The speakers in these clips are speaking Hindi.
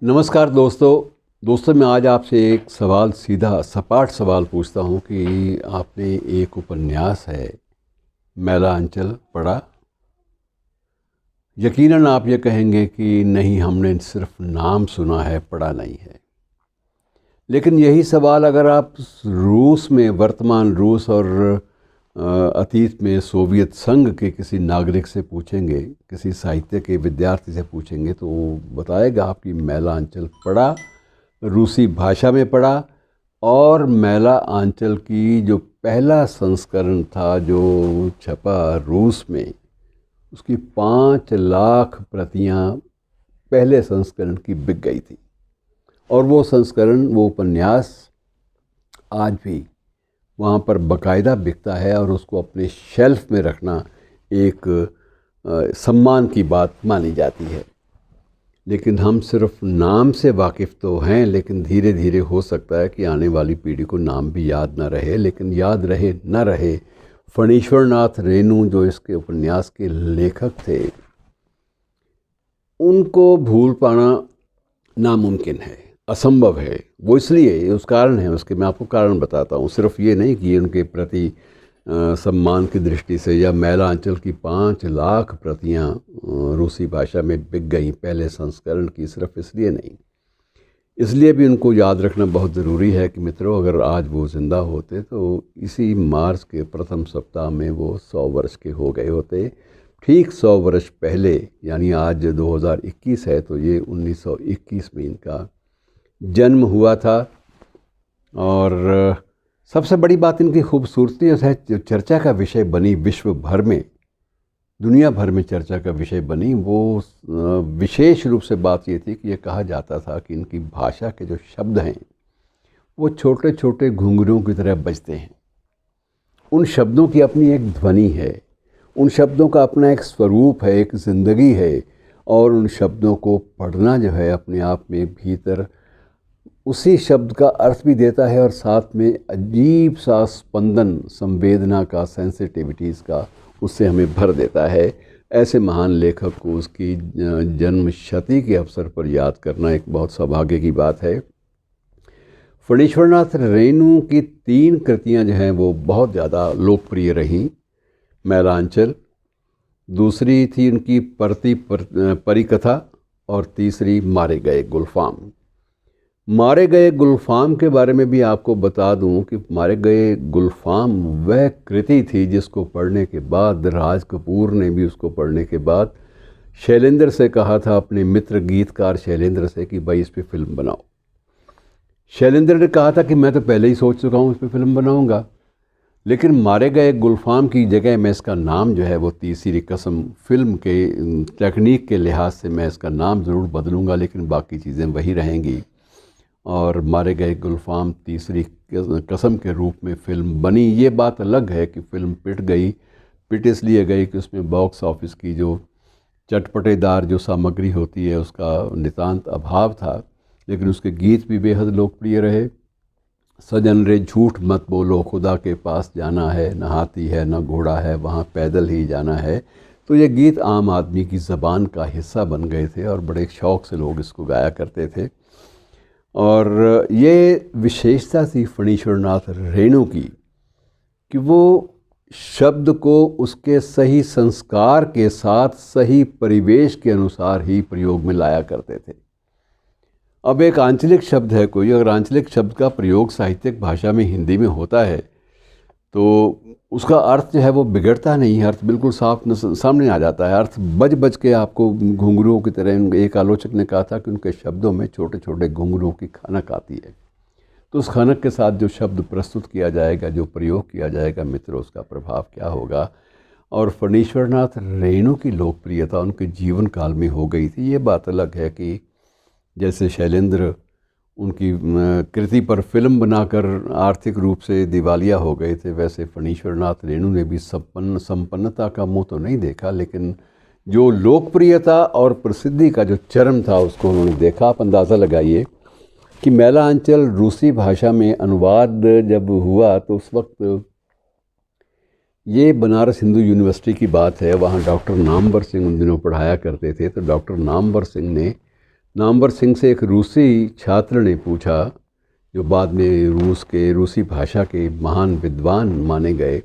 नमस्कार दोस्तों मैं आज आपसे एक सवाल सीधा सपाट सवाल पूछता हूँ कि आपने एक उपन्यास है मैला अंचल पढ़ा। यकीनन आप ये कहेंगे कि नहीं, हमने सिर्फ नाम सुना है, पढ़ा नहीं है। लेकिन यही सवाल अगर आप रूस में, वर्तमान रूस और अतीत में सोवियत संघ के किसी नागरिक से पूछेंगे, किसी साहित्य के विद्यार्थी से पूछेंगे, तो वो बताएगा आपकी मैला अंचल पढ़ा, रूसी भाषा में पढ़ा। और मैला आंचल की जो पहला संस्करण था जो छपा रूस में, उसकी 5 लाख प्रतियां पहले संस्करण की बिक गई थी। और वो संस्करण, वो उपन्यास आज भी वहाँ पर बाकायदा बिकता है और उसको अपने शेल्फ में रखना एक सम्मान की बात मानी जाती है। लेकिन हम सिर्फ नाम से वाकिफ़ तो हैं, लेकिन धीरे धीरे हो सकता है कि आने वाली पीढ़ी को नाम भी याद ना रहे। लेकिन याद रहे न रहे, फणीश्वरनाथ रेणु जो इसके उपन्यास के लेखक थे, उनको भूल पाना नामुमकिन है, असंभव है। वो इसलिए, उस कारण है, उसके मैं आपको कारण बताता हूँ। सिर्फ ये नहीं कि उनके प्रति सम्मान की दृष्टि से या मैला अंचल की 5 लाख प्रतियां रूसी भाषा में बिक गई पहले संस्करण की, सिर्फ इसलिए नहीं, इसलिए भी उनको याद रखना बहुत ज़रूरी है कि मित्रों, अगर आज वो ज़िंदा होते तो इसी मार्च के प्रथम सप्ताह में वो 100 वर्ष के हो गए होते। ठीक 100 वर्ष पहले, यानी आज 2021 है, तो ये 1921 में इनका जन्म हुआ था। और सबसे बड़ी बात इनकी खूबसूरती है, जो चर्चा का विषय बनी विश्व भर में, दुनिया भर में चर्चा का विषय बनी, वो विशेष रूप से बात ये थी कि ये कहा जाता था कि इनकी भाषा के जो शब्द हैं वो छोटे छोटे घुंघरुओं की तरह बजते हैं। उन शब्दों की अपनी एक ध्वनि है, उन शब्दों का अपना एक स्वरूप है, एक ज़िंदगी है। और उन शब्दों को पढ़ना जो है अपने आप में भीतर उसी शब्द का अर्थ भी देता है और साथ में अजीब सा स्पंदन, संवेदना का, सेंसिटिविटीज़ का उससे हमें भर देता है। ऐसे महान लेखक को उसकी जन्म शती के अवसर पर याद करना एक बहुत सौभाग्य की बात है। फणीश्वरनाथ रेणु की 3 कृतियां जो हैं वो बहुत ज़्यादा लोकप्रिय रहीं। मैला अंचल, दूसरी थी उनकी परिकथा, और तीसरी मारे गए गुलफाम। मारे गए गुलफाम के बारे में भी आपको बता दूं कि मारे गए गुलफाम वह कृति थी जिसको पढ़ने के बाद राज कपूर ने भी उसको पढ़ने के बाद शैलेंद्र से कहा था, अपने मित्र गीतकार शैलेंद्र से, कि भाई इस पे फिल्म बनाओ। शैलेंद्र ने कहा था कि मैं तो पहले ही सोच चुका हूँ इस पे फिल्म बनाऊंगा, लेकिन मारे गए गुलफाम की जगह मैं इसका नाम जो है वो तीसरी कसम, फिल्म के टेक्निक के लिहाज से मैं इसका नाम ज़रूर बदलूँगा, लेकिन बाकी चीज़ें वही रहेंगी। और मारे गए गुलफाम तीसरी कसम के रूप में फ़िल्म बनी। ये बात अलग है कि फ़िल्म पिट गई। पिट इसलिए गई कि उसमें बॉक्स ऑफिस की जो चटपटेदार जो सामग्री होती है उसका नितांत अभाव था, लेकिन उसके गीत भी बेहद लोकप्रिय रहे। सजन रे झूठ मत बोलो, खुदा के पास जाना है, न हाथी है न घोड़ा है, वहाँ पैदल ही जाना है। तो ये गीत आम आदमी की ज़बान का हिस्सा बन गए थे और बड़े शौक़ से लोग इसको गाया करते थे। और ये विशेषता थी फणीश्वरनाथ रेणु की कि वो शब्द को उसके सही संस्कार के साथ, सही परिवेश के अनुसार ही प्रयोग में लाया करते थे। अब एक आंचलिक शब्द है कोई, अगर आंचलिक शब्द का प्रयोग साहित्यिक भाषा में हिंदी में होता है तो उसका अर्थ जो है वो बिगड़ता नहीं है, अर्थ बिल्कुल साफ सामने आ जाता है। अर्थ बज बज के आपको घुंघरुओं की तरह, एक आलोचक ने कहा था कि उनके शब्दों में छोटे छोटे घुंघरुओं की खनक आती है। तो उस खनक के साथ जो शब्द प्रस्तुत किया जाएगा, जो प्रयोग किया जाएगा मित्रों, उसका प्रभाव क्या होगा। और फणीश्वरनाथ रेणु की लोकप्रियता उनके जीवन काल में हो गई थी। ये बात अलग है कि जैसे शैलेंद्र उनकी कृति पर फिल्म बनाकर आर्थिक रूप से दिवालिया हो गए थे, वैसे फणीश्वरनाथ रेणु ने भी संपन्नता का मुंह तो नहीं देखा, लेकिन जो लोकप्रियता और प्रसिद्धि का जो चरम था उसको उन्होंने देखा। आप अंदाज़ा लगाइए कि मैला अंचल रूसी भाषा में अनुवाद जब हुआ तो उस वक्त ये बनारस हिंदू यूनिवर्सिटी की बात है। वहाँ डॉक्टर नामवर सिंह उन दिनों पढ़ाया करते थे। तो डॉक्टर नामवर सिंह ने नामवर सिंह से एक रूसी छात्र ने पूछा, जो बाद में रूसी भाषा के महान विद्वान माने गए।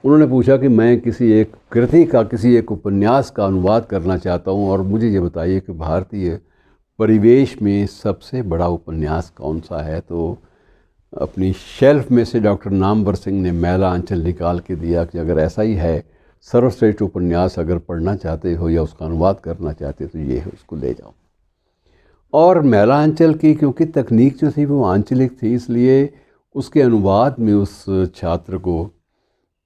उन्होंने पूछा कि मैं किसी एक कृति का, किसी एक उपन्यास का अनुवाद करना चाहता हूँ और मुझे ये बताइए कि भारतीय परिवेश में सबसे बड़ा उपन्यास कौन सा है। तो अपनी शेल्फ में से डॉक्टर नामवर सिंह ने मैला आंचल निकाल के दिया कि अगर ऐसा ही है, सर्वश्रेष्ठ उपन्यास अगर पढ़ना चाहते हो या उसका अनुवाद करना चाहते हो तो ये है, उसको ले जाओ। और मैला आंचल की क्योंकि तकनीक जो थी वो आंचलिक थी, इसलिए उसके अनुवाद में उस छात्र को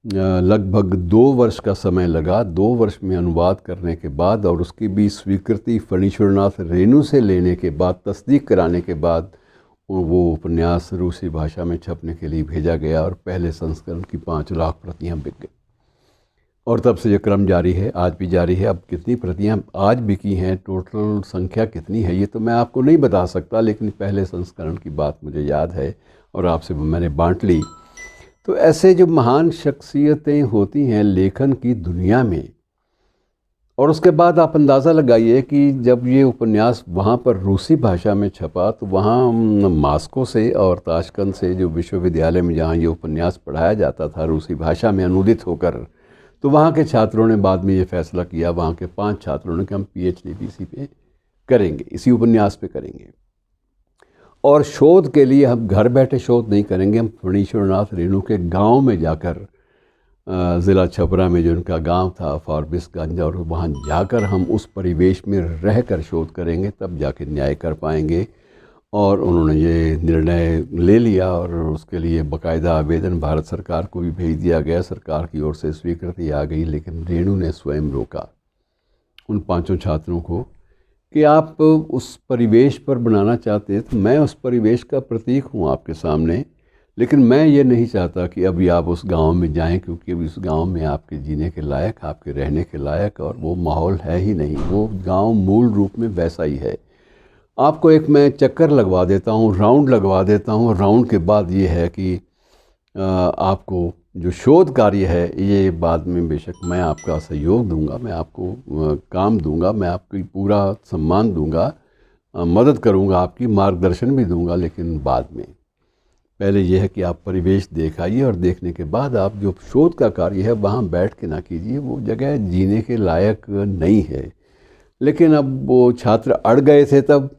लगभग 2 वर्ष का समय लगा। 2 वर्ष में अनुवाद करने के बाद और उसकी भी स्वीकृति फणीश्वरनाथ रेणु से लेने के बाद, तस्दीक कराने के बाद वो उपन्यास रूसी भाषा में छपने के लिए भेजा गया और पहले संस्करण की 5 लाख प्रतियां बिक गई। और तब से ये क्रम जारी है, आज भी जारी है। अब कितनी प्रतियां आज बिकी हैं, टोटल संख्या कितनी है, ये तो मैं आपको नहीं बता सकता, लेकिन पहले संस्करण की बात मुझे याद है और आपसे मैंने बांट ली। तो ऐसे जो महान शख्सियतें होती हैं लेखन की दुनिया में, और उसके बाद आप अंदाज़ा लगाइए कि जब ये उपन्यास वहाँ पर रूसी भाषा में छपा तो वहाँ मास्को से और ताशकंद से, जो विश्वविद्यालय में जहाँ ये उपन्यास पढ़ाया जाता था रूसी भाषा में अनुदित होकर, तो वहाँ के छात्रों ने बाद में ये फैसला किया, वहाँ के 5 छात्रों ने कि हम PhD भी इसी पे करेंगे, इसी उपन्यास पे करेंगे। और शोध के लिए हम घर बैठे शोध नहीं करेंगे, हम फणीश्वरनाथ रेणु के गांव में जाकर, ज़िला छपरा में जो उनका गांव था फारबिसगंज, और वहाँ जाकर हम उस परिवेश में रहकर शोध करेंगे, तब जाके न्याय कर पाएंगे। और उन्होंने ये निर्णय ले लिया और उसके लिए बाकायदा आवेदन भारत सरकार को भी भेज दिया गया। सरकार की ओर से स्वीकृति आ गई, लेकिन रेणु ने स्वयं रोका उन 5 छात्रों को कि आप उस परिवेश पर बनाना चाहते हैं तो मैं उस परिवेश का प्रतीक हूँ आपके सामने, लेकिन मैं ये नहीं चाहता कि अभी आप उस गांव में जाएं, क्योंकि अभी उस गांव में आपके जीने के लायक, आपके रहने के लायक और वो माहौल है ही नहीं। वो गांव मूल रूप में वैसा ही है। आपको एक मैं चक्कर लगवा देता हूँ, राउंड लगवा देता हूँ। राउंड के बाद ये है कि आपको जो शोध कार्य है ये बाद में बेशक मैं आपका सहयोग दूंगा, मैं आपको काम दूंगा, मैं आपकी पूरा सम्मान दूंगा, मदद करूंगा, आपकी मार्गदर्शन भी दूंगा, लेकिन बाद में पहले यह है कि आप परिवेश देख आइए और देखने के बाद आप जो शोध का कार्य है वहाँ बैठ के ना कीजिए, वो जगह जीने के लायक नहीं है। लेकिन अब वो छात्र अड़ गए थे तब।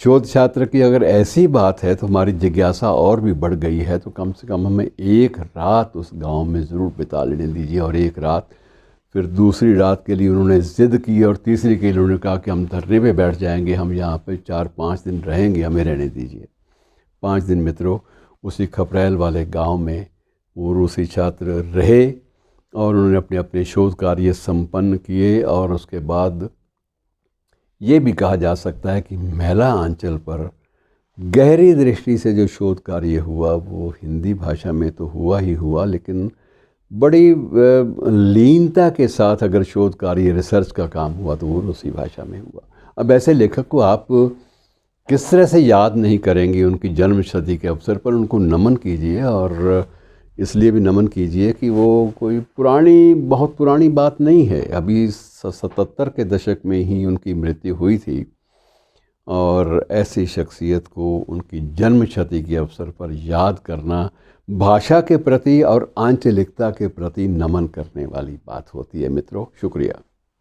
शोध छात्र की अगर ऐसी बात है तो हमारी जिज्ञासा और भी बढ़ गई है, तो कम से कम हमें एक रात उस गांव में ज़रूर बिता लेने दीजिए। और एक रात, फिर दूसरी रात के लिए उन्होंने ज़िद की और तीसरी के लिए उन्होंने कहा कि हम धरने पे बैठ जाएंगे, हम यहाँ पे 4-5 दिन रहेंगे, हमें रहने दीजिए। 5 दिन मित्रों उसी खपरेल वाले गांव में वो रूसी छात्र रहे और उन्होंने अपने अपने शोध कार्य संपन्न किए। और उसके बाद ये भी कहा जा सकता है कि मैला आंचल पर गहरी दृष्टि से जो शोध कार्य हुआ वो हिंदी भाषा में तो हुआ ही हुआ, लेकिन बड़ी लीनता के साथ अगर शोध कार्य, रिसर्च का काम हुआ तो वो रूसी भाषा में हुआ। अब ऐसे लेखक को आप किस तरह से याद नहीं करेंगे? उनकी जन्म शती के अवसर पर उनको नमन कीजिए, और इसलिए भी नमन कीजिए कि वो कोई बहुत पुरानी बात नहीं है। अभी 77 के दशक में ही उनकी मृत्यु हुई थी, और ऐसी शख्सियत को उनकी जन्म शती के अवसर पर याद करना भाषा के प्रति और आंचलिकता के प्रति नमन करने वाली बात होती है। मित्रों, शुक्रिया।